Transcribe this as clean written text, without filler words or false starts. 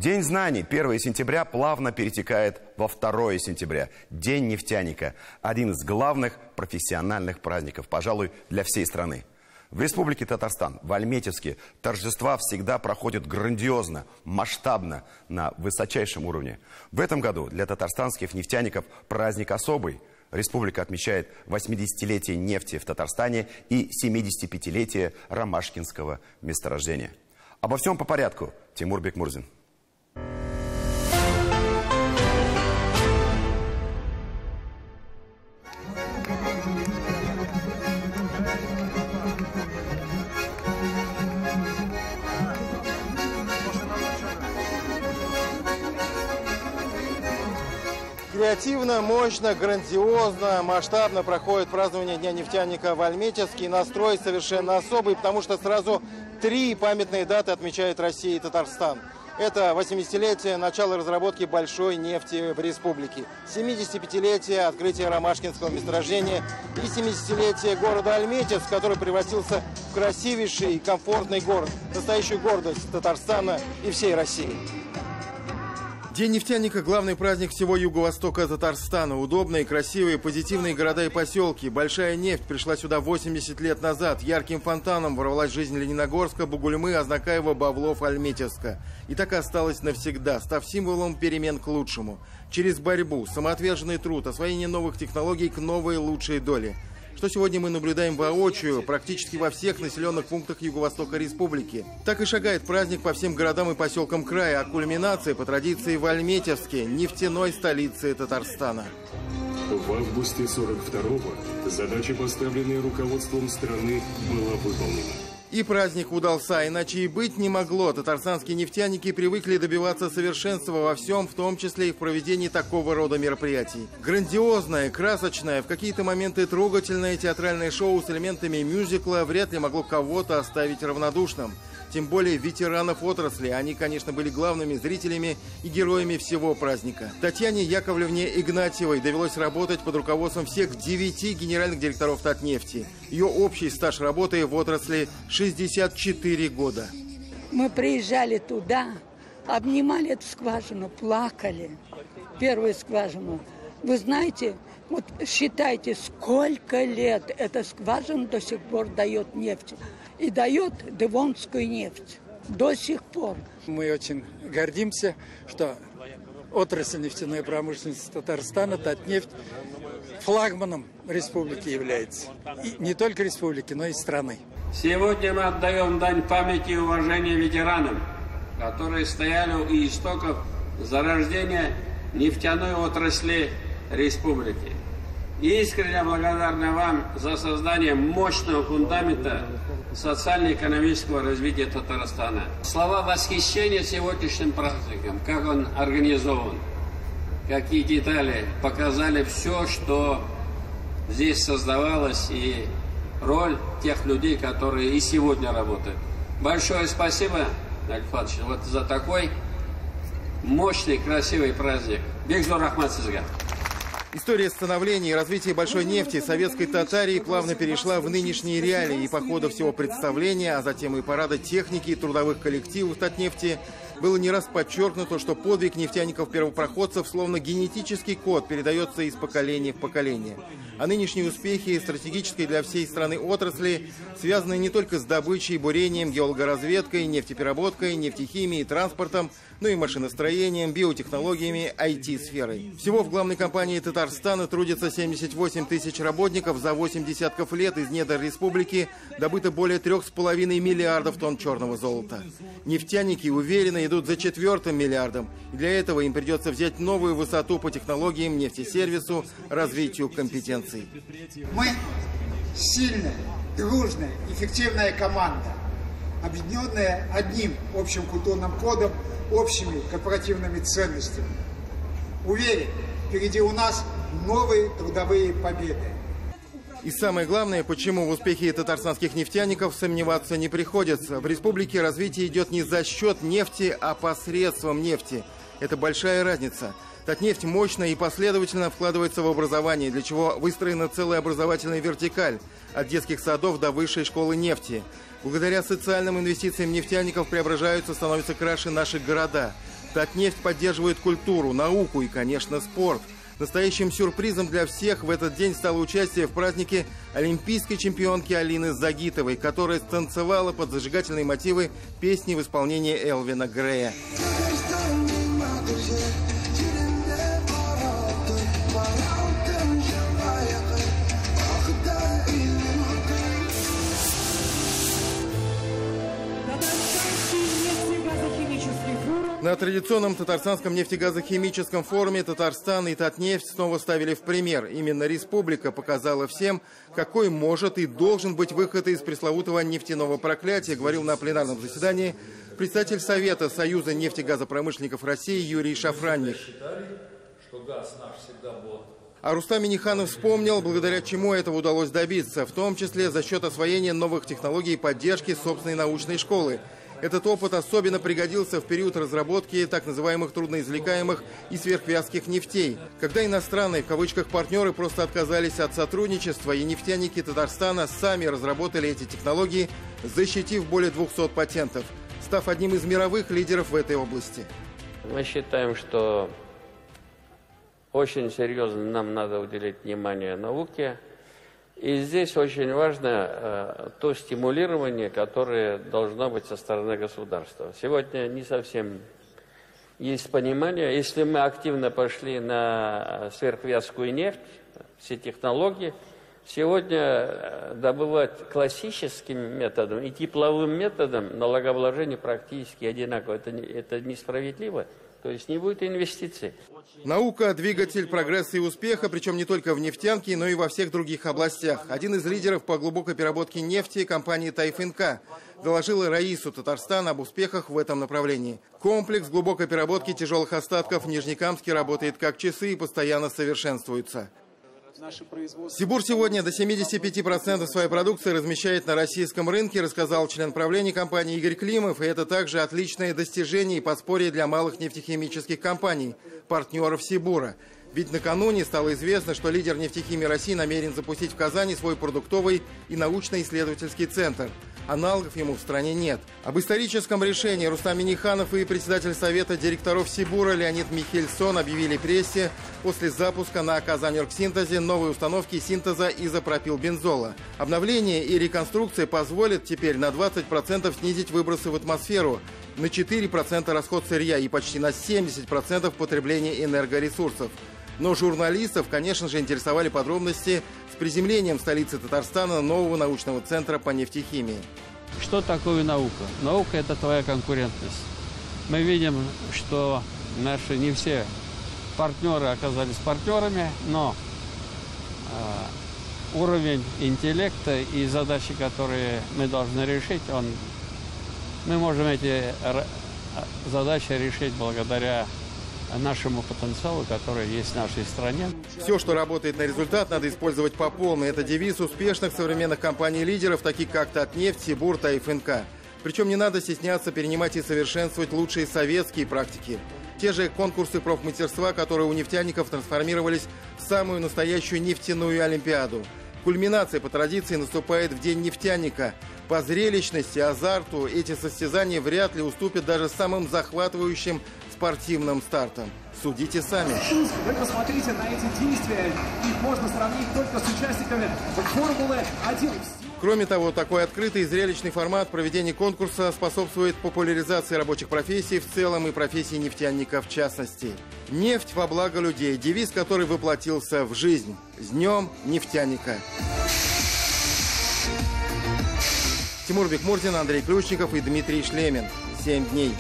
День знаний 1 сентября плавно перетекает во 2 сентября. День нефтяника. Один из главных профессиональных праздников, пожалуй, для всей страны. В Республике Татарстан, в Альметьевске, торжества всегда проходят грандиозно, масштабно, на высочайшем уровне. В этом году для татарстанских нефтяников праздник особый. Республика отмечает 80-летие нефти в Татарстане и 75-летие ромашкинского месторождения. Обо всем по порядку. Тимур Бекмурзин. Креативно, мощно, грандиозно, масштабно проходит празднование Дня нефтяника в Альметьевске. Настрой совершенно особый, потому что сразу 3 памятные даты отмечает Россия и Татарстан. Это 80-летие начала разработки большой нефти в республике, 75-летие открытия ромашкинского месторождения и 70-летие города Альметьевск, который превратился в красивейший и комфортный город, настоящую гордость Татарстана и всей России. День нефтяника – главный праздник всего юго-востока Татарстана. Удобные, красивые, позитивные города и поселки. Большая нефть пришла сюда 80 лет назад. Ярким фонтаном ворвалась жизнь Лениногорска, Бугульмы, Азнакаева, Бавлов, Альметьевска. И так и осталась навсегда, став символом перемен к лучшему. Через борьбу, самоотверженный труд, освоение новых технологий к новой лучшей доле. Что сегодня мы наблюдаем воочию практически во всех населенных пунктах Юго-Востока Республики. Так и шагает праздник по всем городам и поселкам края, а кульминация по традиции в Альметьевске, нефтяной столице Татарстана. В августе 42-го задача, поставленная руководством страны, была выполнена. И праздник удался, иначе и быть не могло. Татарстанские нефтяники привыкли добиваться совершенства во всем, в том числе и в проведении такого рода мероприятий. Грандиозное, красочное, в какие-то моменты трогательное театральное шоу с элементами мюзикла вряд ли могло кого-то оставить равнодушным. Тем более ветеранов отрасли. Они, конечно, были главными зрителями и героями всего праздника. Татьяне Яковлевне Игнатьевой довелось работать под руководством всех 9 генеральных директоров Татнефти. Ее общий стаж работы в отрасли 64 года. Мы приезжали туда, обнимали эту скважину, плакали. Первую скважину. Вы знаете, вот считайте, сколько лет эта скважина до сих пор дает нефть. И дает девонскую нефть до сих пор. Мы очень гордимся, что отрасль нефтяной промышленности Татарстана, Татнефть, флагманом республики является. И не только республики, но и страны. Сегодня мы отдаем дань памяти и уважения ветеранам, которые стояли у истоков зарождения нефтяной отрасли республики. Искренне благодарны вам за создание мощного фундамента социально-экономического развития Татарстана. Слова восхищения сегодняшним праздником, как он организован, какие детали показали все, что здесь создавалось, и роль тех людей, которые и сегодня работают. Большое спасибо, Альфатович, вот за такой мощный, красивый праздник. Бекзор Рахмат сизга. История становления и развития большой нефти советской Татарии плавно перешла в нынешние реалии, и по ходу всего представления, а затем и парада техники и трудовых коллективов Татнефти было не раз подчеркнуто, что подвиг нефтяников-первопроходцев словно генетический код передается из поколения в поколение. А нынешние успехи стратегической для всей страны отрасли связаны не только с добычей, бурением, геологоразведкой, нефтепереработкой, нефтехимией, транспортом, но и машиностроением, биотехнологиями, IT-сферой. Всего в главной компании Татарстана трудится 78 тысяч работников. За 8 десятков лет из недр республики добыто более 3,5 миллиардов тонн черного золота. Нефтяники уверенно идут за 4-м миллиардом. И для этого им придется взять новую высоту по технологиям, нефтесервису, развитию компетенций. Мы сильная, дружная, эффективная команда, объединенная одним общим культурным кодом, общими корпоративными ценностями. Уверен, впереди у нас новые трудовые победы. И самое главное, почему в успехе татарстанских нефтяников сомневаться не приходится. В республике развитие идет не за счет нефти, а посредством нефти. Это большая разница. Татнефть мощно и последовательно вкладывается в образование, для чего выстроена целая образовательная вертикаль от детских садов до высшей школы нефти. Благодаря социальным инвестициям нефтяников преображаются, становятся краше наши города. Татнефть поддерживает культуру, науку и, конечно, спорт. Настоящим сюрпризом для всех в этот день стало участие в празднике олимпийской чемпионки Алины Загитовой, которая станцевала под зажигательные мотивы песни в исполнении Элвина Грея. На традиционном татарстанском нефтегазохимическом форуме Татарстан и Татнефть снова ставили в пример. Именно республика показала всем, какой может и должен быть выход из пресловутого нефтяного проклятия, говорил на пленарном заседании председатель Совета Союза нефтегазопромышленников России Юрий Шафранник. А Рустам Минниханов вспомнил, благодаря чему этого удалось добиться, в том числе за счет освоения новых технологий и поддержки собственной научной школы. Этот опыт особенно пригодился в период разработки так называемых трудноизвлекаемых и сверхвязких нефтей, когда иностранные, в кавычках, партнеры просто отказались от сотрудничества, и нефтяники Татарстана сами разработали эти технологии, защитив более 200 патентов, став одним из мировых лидеров в этой области. Мы считаем, что очень серьезно нам надо уделить внимание науке. И здесь очень важно то стимулирование, которое должно быть со стороны государства. Сегодня не совсем есть понимание. Если мы активно пошли на сверхвязкую нефть, все технологии, сегодня добывать классическим методом и тепловым методом налогообложение практически одинаково. Это несправедливо. То есть не будет инвестиций. Наука – двигатель прогресса и успеха, причем не только в нефтянке, но и во всех других областях. Один из лидеров по глубокой переработке нефти, компания «Тайфинка», доложила Раису Татарстана об успехах в этом направлении. Комплекс глубокой переработки тяжелых остатков в Нижнекамске работает как часы и постоянно совершенствуется. Сибур сегодня до 75% своей продукции размещает на российском рынке, рассказал член правления компании Игорь Климов. И это также отличное достижение и подспорье для малых нефтехимических компаний, партнеров Сибура. Ведь накануне стало известно, что лидер нефтехимии России намерен запустить в Казани свой продуктовый и научно-исследовательский центр. Аналогов ему в стране нет. Об историческом решении Рустам Минниханов и председатель Совета директоров Сибура Леонид Михельсон объявили прессе после запуска на Казаньоргсинтезе новой установки синтеза изопропилбензола. Обновление и реконструкция позволят теперь на 20% снизить выбросы в атмосферу, на 4% расход сырья и почти на 70% потребление энергоресурсов. Но журналистов, конечно же, интересовали подробности с приземлением в столице Татарстана нового научного центра по нефтехимии. Что такое наука? Наука – это твоя конкурентность. Мы видим, что наши не все партнеры оказались партнерами, но уровень интеллекта и задачи, которые мы должны решить, мы можем эти задачи решить благодаря нашему потенциалу, который есть в нашей стране. Все, что работает на результат, надо использовать по полной. Это девиз успешных современных компаний-лидеров, таких как Татнефть, Сибур, Тайфинка. Причем не надо стесняться перенимать и совершенствовать лучшие советские практики. Те же конкурсы профмастерства, которые у нефтяников трансформировались в самую настоящую нефтяную олимпиаду. Кульминация по традиции наступает в День нефтяника. По зрелищности, азарту эти состязания вряд ли уступят даже самым захватывающим спортивным стартом. Судите сами. Вы посмотрите на эти действия. Их можно сравнить только с участниками Формулы-1. Кроме того, такой открытый и зрелищный формат проведения конкурса способствует популяризации рабочих профессий в целом и профессии нефтяника в частности. Нефть во благо людей, девиз, который воплотился в жизнь. С Днем нефтяника! Тимур Бекмурзин, Андрей Ключников и Дмитрий Шлемин. 7 дней.